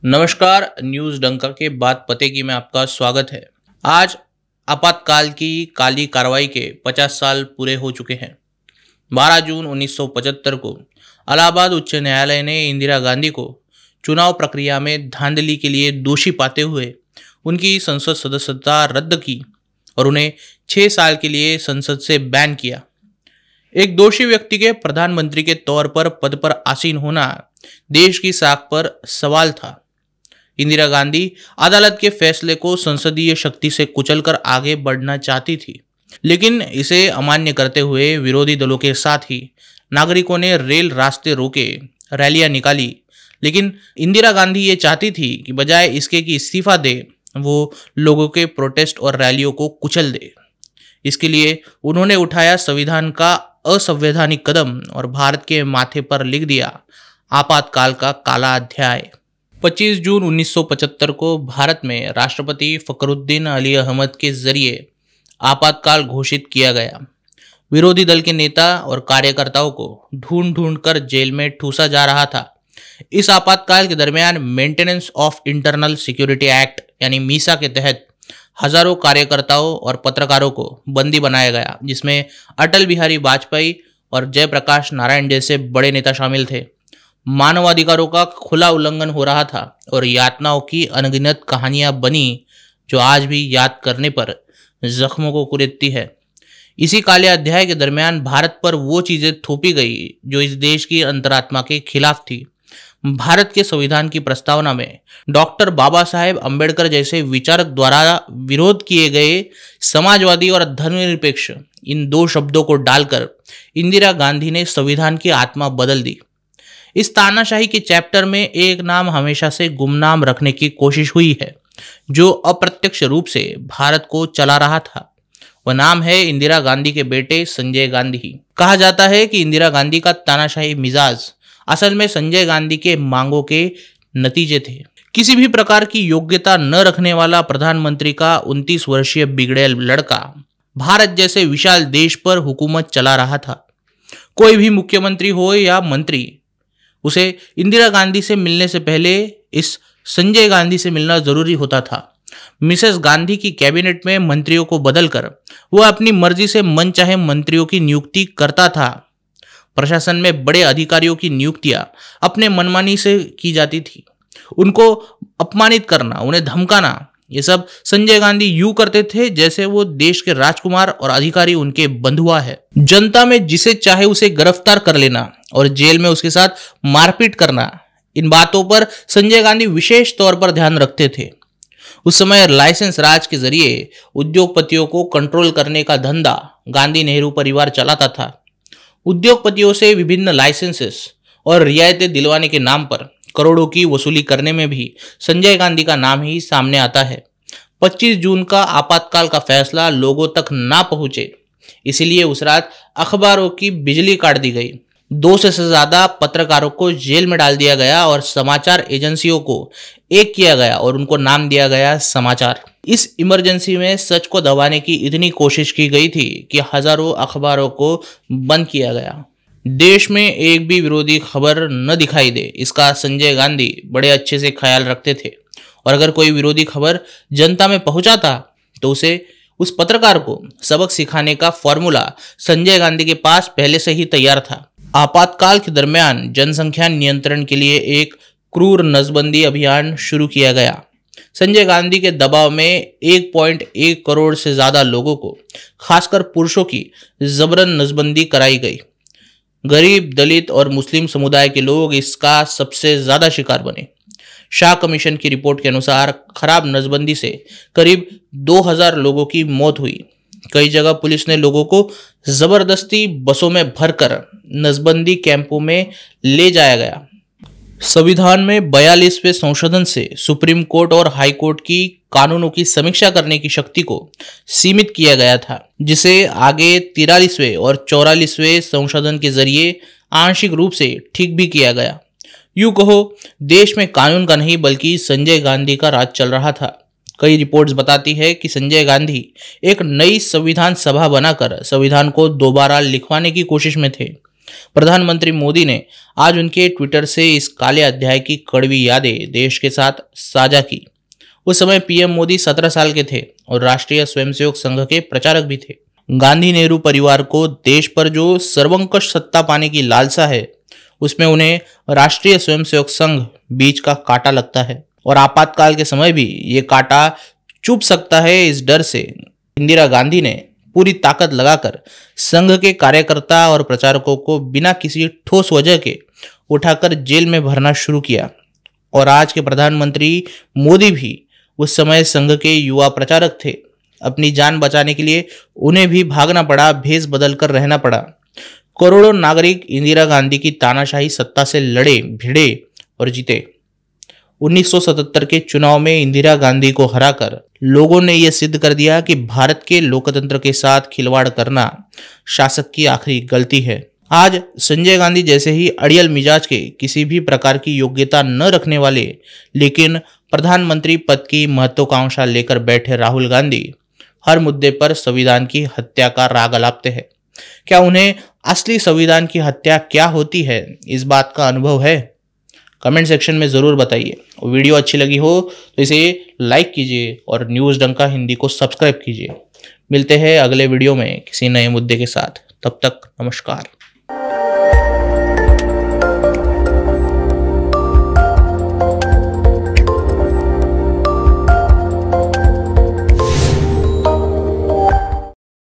नमस्कार, न्यूज़ डंका के बाद पते की में आपका स्वागत है। आज आपातकाल की काली कार्रवाई के 50 साल पूरे हो चुके हैं। 12 जून 1975 को इलाहाबाद उच्च न्यायालय ने इंदिरा गांधी को चुनाव प्रक्रिया में धांधली के लिए दोषी पाते हुए उनकी संसद सदस्यता रद्द की और उन्हें 6 साल के लिए संसद से बैन किया। एक दोषी व्यक्ति के प्रधानमंत्री के तौर पर पद पर आसीन होना देश की साख पर सवाल था। इंदिरा गांधी अदालत के फैसले को संसदीय शक्ति से कुचलकर आगे बढ़ना चाहती थी, लेकिन इसे अमान्य करते हुए विरोधी दलों के साथ ही नागरिकों ने रेल रास्ते रोके, रैलियां निकाली। लेकिन इंदिरा गांधी ये चाहती थी कि बजाय इसके कि इस्तीफा दे, वो लोगों के प्रोटेस्ट और रैलियों को कुचल दे। इसके लिए उन्होंने उठाया संविधान का असंवैधानिक कदम और भारत के माथे पर लिख दिया आपातकाल का काला अध्याय। 25 जून 1975 को भारत में राष्ट्रपति फखरुद्दीन अली अहमद के जरिए आपातकाल घोषित किया गया। विरोधी दल के नेता और कार्यकर्ताओं को ढूंढ ढूंढ कर जेल में ठूसा जा रहा था। इस आपातकाल के दरमियान maintenance of internal security act यानी मीसा के तहत हजारों कार्यकर्ताओं और पत्रकारों को बंदी बनाया गया, जिसमें अटल बिहारी वाजपेयी और जयप्रकाश नारायण जैसे बड़े नेता शामिल थे। मानवाधिकारों का खुला उल्लंघन हो रहा था और यातनाओं की अनगिनत कहानियां बनी जो आज भी याद करने पर जख्मों को कुरेदती है। इसी काले अध्याय के दरमियान भारत पर वो चीजें थोपी गई जो इस देश की अंतरात्मा के खिलाफ थी। भारत के संविधान की प्रस्तावना में डॉक्टर बाबा साहेब अम्बेडकर जैसे विचारक द्वारा विरोध किए गए समाजवादी और धर्मनिरपेक्ष इन दो शब्दों को डालकर इंदिरा गांधी ने संविधान की आत्मा बदल दी। इस तानाशाही के चैप्टर में एक नाम हमेशा से गुमनाम रखने की कोशिश हुई है जो अप्रत्यक्ष रूप से भारत को चला रहा था। वह नाम है इंदिरा गांधी के बेटे संजय गांधी। कहा जाता है कि इंदिरा गांधी का तानाशाही मिजाज असल में संजय गांधी के मांगों के नतीजे थे। किसी भी प्रकार की योग्यता न रखने वाला प्रधानमंत्री का 29 वर्षीय बिगड़ैल लड़का भारत जैसे विशाल देश पर हुकूमत चला रहा था। कोई भी मुख्यमंत्री हो या मंत्री, उसे इंदिरा गांधी से मिलने से पहले इस संजय गांधी से मिलना जरूरी होता था। मिसेस गांधी की कैबिनेट में मंत्रियों को बदलकर वह अपनी मर्जी से मनचाहे मंत्रियों की नियुक्ति करता था। प्रशासन में बड़े अधिकारियों की नियुक्तियां अपने मनमानी से की जाती थी। उनको अपमानित करना, उन्हें धमकाना, ये सब संजय गांधी यूं करते थे जैसे वो देश के राजकुमार और अधिकारी उनके बंधुआ है। जनता में जिसे चाहे उसे गिरफ्तार कर लेना और जेल में उसके साथ मारपीट करना, इन बातों पर संजय गांधी विशेष तौर पर ध्यान रखते थे। उस समय लाइसेंस राज के जरिए उद्योगपतियों को कंट्रोल करने का धंधा गांधी नेहरू परिवार चलाता था। उद्योगपतियों से विभिन्न लाइसेंसेस और रियायतें दिलवाने के नाम पर करोड़ों की वसूली करने में भी संजय गांधी का नाम ही सामने आता है। 25 जून का आपातकाल का फैसला लोगों तक ना पहुंचे, इसलिए उस रात अखबारों की बिजली काट दी गई। 200 से ज्यादा पत्रकारों को जेल में डाल दिया गया और समाचार एजेंसियों को एक किया गया और उनको नाम दिया गया समाचार। इस इमरजेंसी में सच को दबाने की इतनी कोशिश की गई थी कि हजारों अखबारों को बंद किया गया। देश में एक भी विरोधी खबर न दिखाई दे, इसका संजय गांधी बड़े अच्छे से ख्याल रखते थे और अगर कोई विरोधी खबर जनता में पहुंचाता तो उस पत्रकार को सबक सिखाने का फॉर्मूला संजय गांधी के पास पहले से ही तैयार था। आपातकाल के दरमियान जनसंख्या नियंत्रण के लिए एक क्रूर नसबंदी अभियान शुरू किया गया। संजय गांधी के दबाव में 1.1 करोड़ से ज्यादा लोगों को, खासकर पुरुषों की जबरन नसबंदी कराई गई। गरीब, दलित और मुस्लिम समुदाय के लोग इसका सबसे ज्यादा शिकार बने। शाह कमीशन की रिपोर्ट के अनुसार खराब नसबंदी से करीब 2000 लोगों की मौत हुई। कई जगह पुलिस ने लोगों को जबरदस्ती बसों में भरकर नसबंदी कैंपों में ले जाया गया। संविधान में 42वें संशोधन से सुप्रीम कोर्ट और हाई कोर्ट की कानूनों की समीक्षा करने की शक्ति को सीमित किया गया था, जिसे आगे 43वें और 44वें संशोधन के जरिए आंशिक रूप से ठीक भी किया गया। यूं कहो, देश में कानून का नहीं बल्कि संजय गांधी का राज चल रहा था। कई रिपोर्ट्स बताती है कि संजय गांधी एक नई संविधान सभा बनाकर संविधान को दोबारा लिखवाने की कोशिश में थे। प्रधानमंत्री मोदी ने आज उनके ट्विटर से इस काले अध्याय की कड़वी यादें देश के साथ साझा की। उस समय पीएम मोदी 17 साल के थे और राष्ट्रीय स्वयंसेवक संघ के प्रचारक भी थे। गांधी नेहरू परिवार को देश पर जो सर्वंकष सत्ता पाने की लालसा है, उसमें उन्हें राष्ट्रीय स्वयंसेवक संघ बीच का कांटा लगता है और आपातकाल के समय भी ये कांटा चुभ सकता है। इस डर से इंदिरा गांधी ने पूरी ताकत लगाकर संघ के कार्यकर्ता और प्रचारकों को बिना किसी ठोस वजह के उठाकर जेल में भरना शुरू किया। और आज के प्रधानमंत्री मोदी भी उस समय संघ के युवा प्रचारक थे। अपनी जान बचाने के लिए उन्हें भी भागना पड़ा, भेष बदल कर रहना पड़ा। करोड़ों नागरिक इंदिरा गांधी की तानाशाही सत्ता से लड़े, भिड़े और जीते। 1977 के चुनाव में इंदिरा गांधी को हराकर लोगों ने यह सिद्ध कर दिया कि भारत के लोकतंत्र के साथ खिलवाड़ करना शासक की आखिरी गलती है। आज संजय गांधी जैसे ही अड़ियल मिजाज के, किसी भी प्रकार की योग्यता न रखने वाले, लेकिन प्रधानमंत्री पद की महत्वाकांक्षा लेकर बैठे राहुल गांधी हर मुद्दे पर संविधान की हत्या का राग अलापते हैं। क्या उन्हें असली संविधान की हत्या क्या होती है, इस बात का अनुभव है? कमेंट सेक्शन में ज़रूर बताइए। वीडियो अच्छी लगी हो तो इसे लाइक कीजिए और न्यूज़ डंका हिंदी को सब्सक्राइब कीजिए। मिलते हैं अगले वीडियो में किसी नए मुद्दे के साथ। तब तक नमस्कार।